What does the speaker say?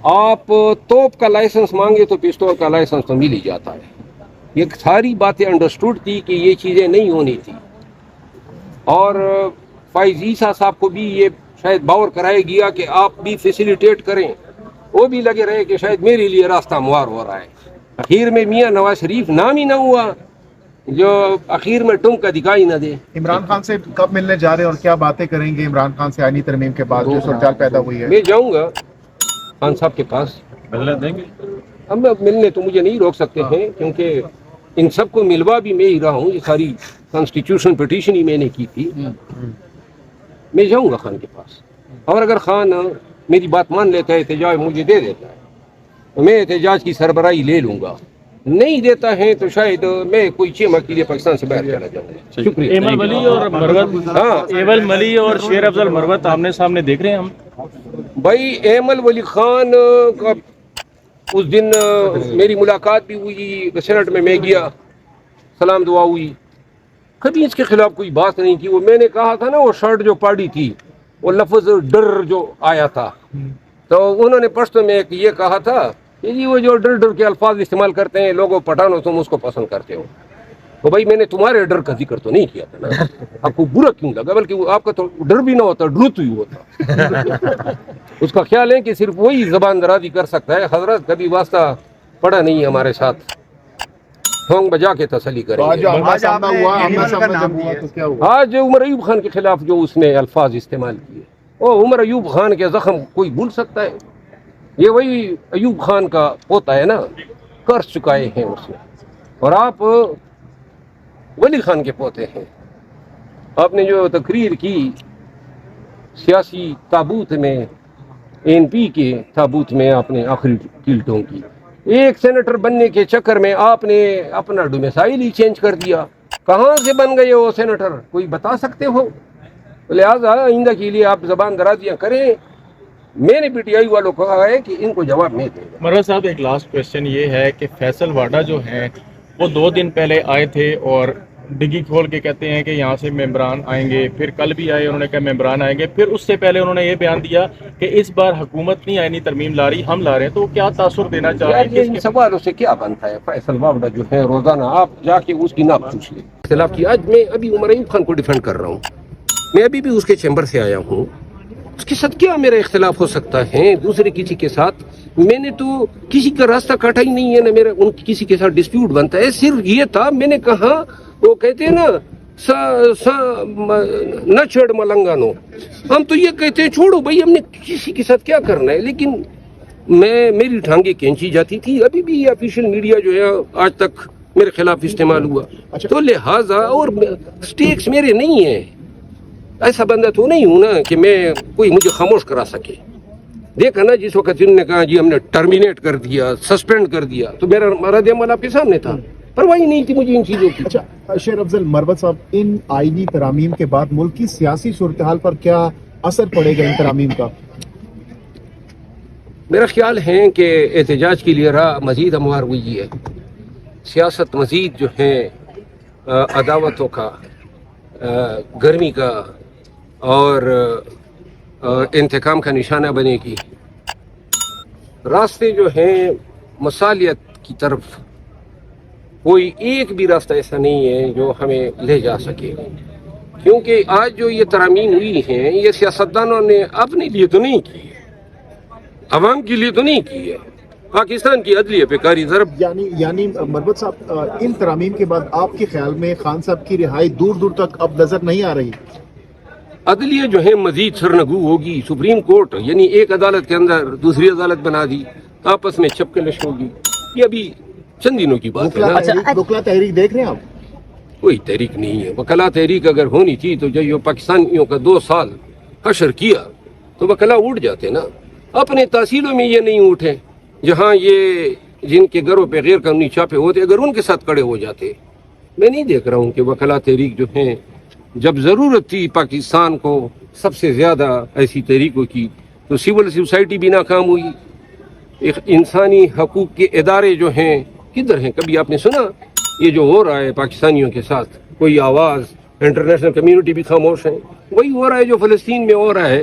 آپ توپ کا لائسنس مانگے تو پستول کا لائسنس تو مل ہی جاتا ہے. یہ ساری باتیں انڈرسٹوڈ تھی کہ یہ چیزیں نہیں ہونی تھی. اور فائز عیسیٰ صاحب کو بھی یہ شاید باور کرائے گیا کہ آپ بھی فیسیلیٹیٹ کریں. وہ بھی لگے رہے کہ شاید میرے لیے راستہ ہموار ہو رہا ہے. اخیر میں میاں نواز شریف نام ہی نہ ہوا جو اخیر میں ٹنک کا دکھائی نہ دے. عمران خان سے کب ملنے جا رہے ہیں اور کیا باتیں کریں گے عمران خان سے آئینی ترمیم کے بعد جو صورتحال پیدا ہوئی ہے؟ میں جاؤں گا خان صاحب کے پاس. ملنے دیں گے؟ اب ملنے تو مجھے نہیں روک سکتے ہیں کیونکہ ان سب کو ملوا بھی میں ہی رہا ہوں. یہ ساری کانسٹیٹیوشن پٹیشن ہی میں نے کی تھی. میں جاؤں گا خان کے پاس اور اگر خان میری بات مان لیتا ہے احتجاج مجھے دے دیتا ہے تو میں احتجاج کی سربراہی لے لوں گا. نہیں دیتا ہے تو شاید میں کوئی 6 ماہ کے لیے پاکستان سے باہر چلا جاؤں گا. شکریہ. ایمل ولی اور مروت، ایمل ولی اور شیر افضل مروت آمنے سامنے دیکھ رہے ہیں ہم. بھائی ایمل ولی خان کا اس دن میری ملاقات بھی ہوئی. سینٹ میں گیا، سلام دعا ہوئی. کبھی اس کے خلاف کوئی بات نہیں کی. وہ میں نے کہا تھا نا وہ شرٹ جو پاڑی تھی وہ لفظ ڈر جو آیا تھا تو انہوں نے پشتو میں یہ کہا تھا کہ جی وہ جو ڈر کے الفاظ استعمال کرتے ہیں لوگوں پٹھانو تم اس کو پسند کرتے ہو. تو بھائی میں نے تمہارے ڈر کا ذکر تو نہیں کیا تھا نا. آپ کو برا کیوں لگا؟ بلکہ آپ کا تو ڈر بھی نہ ہوتا، ڈرت ہی ہوتا. اس کا خیال ہے کہ صرف وہی زبان درازی کر سکتا ہے. حضرت کبھی واسطہ پڑا نہیں ہے ہمارے ساتھ. ٹھونگ بجا کے تسلی کریں گے. آج عمر ایوب خان کے خلاف جو اس نے الفاظ استعمال کیے، وہ عمر ایوب خان کے زخم کوئی بھول سکتا ہے؟ یہ وہی ایوب خان کا پوتا ہے نا، کر چکائے ہیں اس نے. اور آپ ولی خان کے پوتے ہیں. آپ نے جو تقریر کی سیاسی تابوت میں، این پی کے تابوت میں آپ نے آخری کیلٹوں کی، ایک سینیٹر بننے کے چکر میں آپ نے اپنا ڈومیسائل ہی چینج کر دیا. کہاں سے بن گئے وہ سینیٹر؟ کوئی بتا سکتے ہو؟ لہٰذا آئندہ کے لیے آپ زبان درازیاں کریں. میں نے پی ٹی آئی والوں کو کہا ہے کہ ان کو جواب نہیں دے گا. مروت صاحب ایک لاسٹ کویشچن یہ ہے کہ فیصل واڈا جو ہیں وہ 2 دن پہلے آئے تھے اور ڈگی کھول کے کہتے ہیں کہ یہاں سے ممبران آئیں گے. پھر کل بھی آئے، انہوں نے کہا ممبران آئیں گے. پھر اس سے پہلے انہوں نے یہ بیان دیا کہ اس بار حکومت نہیں آئینی ترمیم لا رہی، ہم لا رہے ہیں. تو کیا تاثر دینا چاہ رہے ہیں؟ ان سوالوں سے کیا بنتا ہے؟ فیصل واوڈا جو ہے روزانہ آپ جا کے اس کی ناپ پوچھ لیں. اختلاف کی آج میں ابھی عمر ایوب خان کو ڈیفینڈ کر رہا ہوں. میں ابھی بھی اس کے چیمبر سے آیا ہوں. اس کے ساتھ کیا میرا اختلاف ہو سکتا ہے دوسرے کسی کے ساتھ؟ میں نے تو کسی کا راستہ کاٹا ہی نہیں ہے نہ میرا ان کسی کے ساتھ ڈسپیوٹ بنتا ہے. صرف یہ تھا میں نے کہا، وہ کہتے ہیں نا نہ چھیڑ ملنگانو، ہم تو یہ کہتے ہیں چھوڑو بھائی، ہم نے کسی کے ساتھ کیا کرنا ہے. لیکن میری ٹھانگیں کھینچی جاتی تھی. ابھی بھی آفیشیل میڈیا جو ہے آج تک میرے خلاف استعمال ہوا. تو لہٰذا اور سٹیکس میرے نہیں ہیں. ایسا بندہ تو نہیں ہوں نا کہ میں کوئی مجھے خاموش کرا سکے. دیکھا نا جس وقت جن نے کہا جی ہم نے ٹرمینیٹ کر دیا، سسپینڈ کر دیا، تو میرا رد عمل آپ کے سامنے تھا. پرواہی نہیں تھی مجھے ان چیزوں کی. اچھا شیر افضل مروت صاحب، ان آئینی ترامیم کے بعد ملک کی سیاسی صورتحال پر کیا اثر پڑے گا ان ترامیم کا؟ میرا خیال ہے کہ احتجاج کے لیے راہ مزید ہموار ہوئی ہے. سیاست مزید جو ہے عداوتوں کا، گرمی کا اور انتقام کا نشانہ بنے گی. راستے جو ہیں مصالحت کی طرف کوئی ایک بھی راستہ ایسا نہیں ہے جو ہمیں لے جا سکے. کیونکہ آج جو یہ ترامیم ہوئی ہیں یہ سیاستدانوں نے اپنے لیے تو نہیں کی ہے، عوام کے لیے تو نہیں کی ہے. پاکستان کی عدلیہ پہ کاری ضرب. یعنی مروت صاحب، ان ترامیم کے بعد آپ کے خیال میں خان صاحب کی رہائی دور دور تک اب نظر نہیں آ رہی؟ عدلیہ جو ہے مزید سرنگو ہوگی. سپریم کورٹ یعنی ایک عدالت کے اندر دوسری عدالت بنا دی، آپس میں چپکلش ہوگی. یہ ابھی چند دنوں کی بات ہے. وکلا تحریک دیکھ رہے ہیں آپ؟ کوئی تحریک نہیں ہے. وکلا تحریک اگر ہونی تھی تو جو پاکستانیوں کا 2 سال حشر کیا تو وکلا اٹھ جاتے نا. اپنے تحصیلوں میں یہ نہیں اٹھے جہاں یہ جن کے گھروں پہ غیر قانونی چھاپے ہوتے، اگر ان کے ساتھ کھڑے ہو جاتے. میں نہیں دیکھ رہا ہوں کہ وکلا تحریک جو ہیں، جب ضرورت تھی پاکستان کو سب سے زیادہ ایسی تحریکوں کی تو سول سوسائٹی بھی ناکام ہوئی. انسانی حقوق کے ادارے جو ہیں کدھر ہیں؟ کبھی آپ نے سنا یہ جو ہو رہا ہے پاکستانیوں کے ساتھ؟ کوئی آواز؟ انٹرنیشنل کمیونٹی بھی خاموش ہے. وہی ہو رہا ہے جو فلسطین میں ہو رہا ہے.